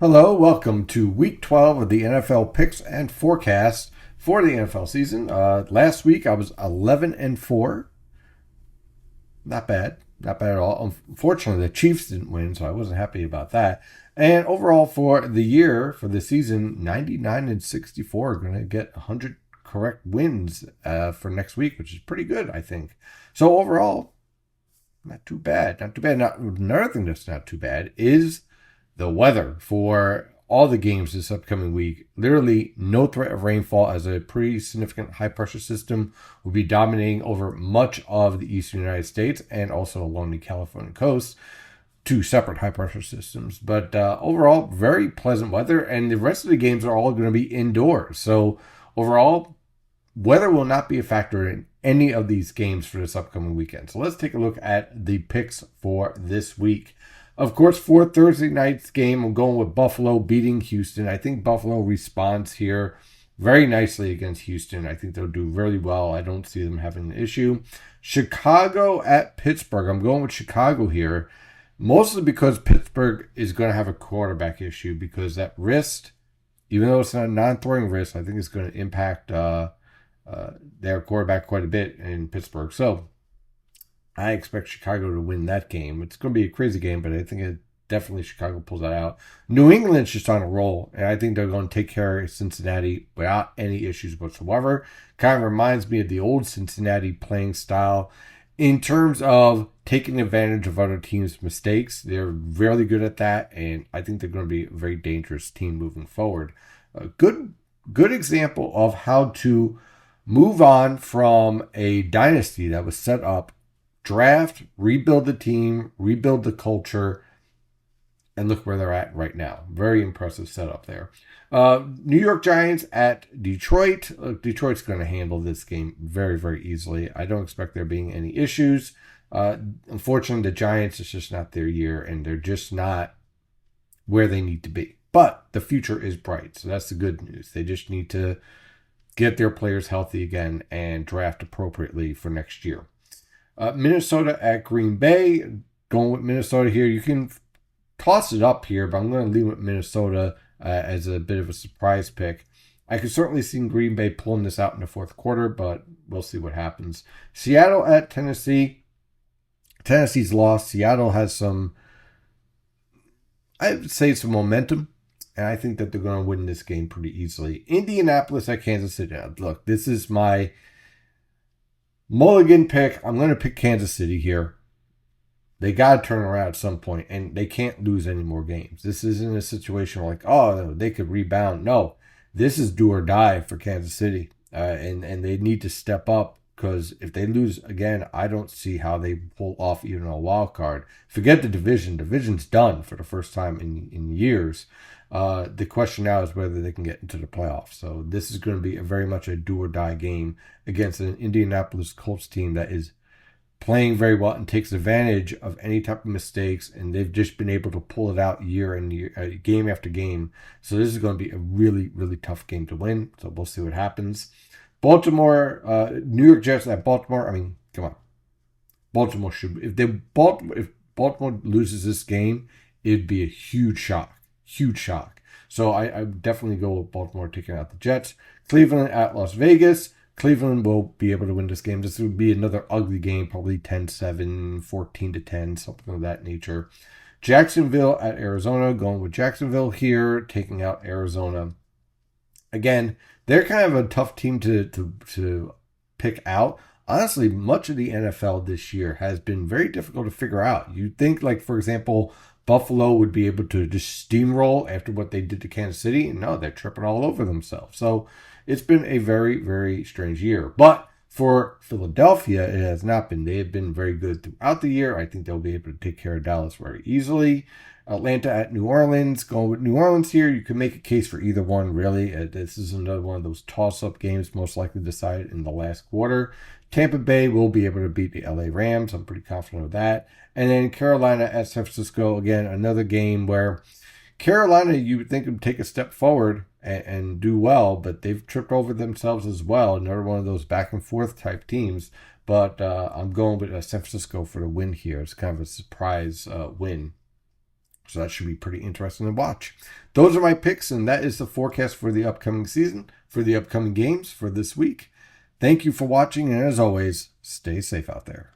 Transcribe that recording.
Hello, welcome to week 12 of the NFL picks and forecast for the NFL season. Last week I was 11 and 4. Not bad. Not bad at all. Unfortunately, the Chiefs didn't win, so I wasn't happy about that. And overall for the year, for the season, 99 and 64. Going to get 100 correct wins for next week, which is pretty good, I think. So overall, not too bad. Not too bad. Another thing that's not too bad is the weather for all the games this upcoming week. Literally no threat of rainfall, as a pretty significant high pressure system will be dominating over much of the eastern United States and also along the California coast. Two separate high pressure systems. But overall, very pleasant weather, and the rest of the games are all going to be indoors. So overall, weather will not be a factor in any of these games for this upcoming weekend. So let's take a look at the picks for this week. Of course, for Thursday night's game, I'm going with Buffalo beating Houston. I think Buffalo responds here very nicely against Houston. I think they'll do really well. I don't see them having an issue. Chicago at Pittsburgh. I'm going with Chicago here, mostly because Pittsburgh is going to have a quarterback issue, because that wrist, even though it's not a non-throwing wrist, I think it's going to impact their quarterback quite a bit in Pittsburgh. So I expect Chicago to win that game. It's going to be a crazy game, but I think definitely Chicago pulls that out. New England's just on a roll, and I think they're going to take care of Cincinnati without any issues whatsoever. Kind of reminds me of the old Cincinnati playing style in terms of taking advantage of other teams' mistakes. They're really good at that, and I think they're going to be a very dangerous team moving forward. A good example of how to move on from a dynasty that was set up, draft, rebuild the team, rebuild the culture, and look where they're at right now. Very impressive setup there. New York Giants at Detroit. Detroit's going to handle this game very, very easily. I don't expect there being any issues. Unfortunately, the Giants, it's just not their year, and they're just not where they need to be. But the future is bright, so that's the good news. They just need to get their players healthy again and draft appropriately for next year. Minnesota at Green Bay. Going with Minnesota here. You can toss it up here, but I'm going to leave with Minnesota as a bit of a surprise pick. I could certainly see Green Bay pulling this out in the fourth quarter, but we'll see what happens. Seattle at Tennessee. Tennessee's lost. Seattle has some, I would say, some momentum, and I think that they're going to win this game pretty easily. Indianapolis at Kansas City. Now, look, this is my mulligan pick. I'm going to pick Kansas City here. They got to turn around at some point, and they can't lose any more games. This isn't a situation where, like, oh, they could rebound. No, this is do or die for Kansas City, and they need to step up, because if they lose again, I don't see how they pull off even a wild card. Forget the division. Division's done for the first time in years. The question now is whether they can get into the playoffs. So this is going to be very much a do or die game against an Indianapolis Colts team that is playing very well and takes advantage of any type of mistakes, and they've just been able to pull it out year and year, game after game. So this is going to be a really, really tough game to win. So we'll see what happens. Baltimore, New York Jets at Baltimore. I mean, come on. Baltimore should, if Baltimore loses this game, it'd be a huge shock. Huge shock. So I definitely go with Baltimore taking out the Jets. Cleveland at Las Vegas. Cleveland will be able to win this game. This would be another ugly game, probably 10-7, 14-10, something of that nature. Jacksonville at Arizona. Going with Jacksonville here, taking out Arizona. Again, they're kind of a tough team to pick out. Honestly, much of the NFL this year has been very difficult to figure out. You'd think, like, for example, Buffalo would be able to just steamroll after what they did to Kansas City. And no, they're tripping all over themselves. So it's been a very, very strange year. But for Philadelphia, it has not been. They have been very good throughout the year. I think they'll be able to take care of Dallas very easily. Atlanta at New Orleans. Going with New Orleans here, you can make a case for either one, really. This is another one of those toss-up games, most likely decided in the last quarter. Tampa Bay will be able to beat the LA Rams. I'm pretty confident of that. And then Carolina at San Francisco. Again, another game where Carolina, you would think, would take a step forward and do well, but they've tripped over themselves as well. Another one of those back and forth type teams. But I'm going with San Francisco for the win here. It's kind of a surprise win. So that should be pretty interesting to watch. Those are my picks, and that is the forecast for the upcoming season, for the upcoming games for this week. Thank you for watching, and as always, stay safe out there.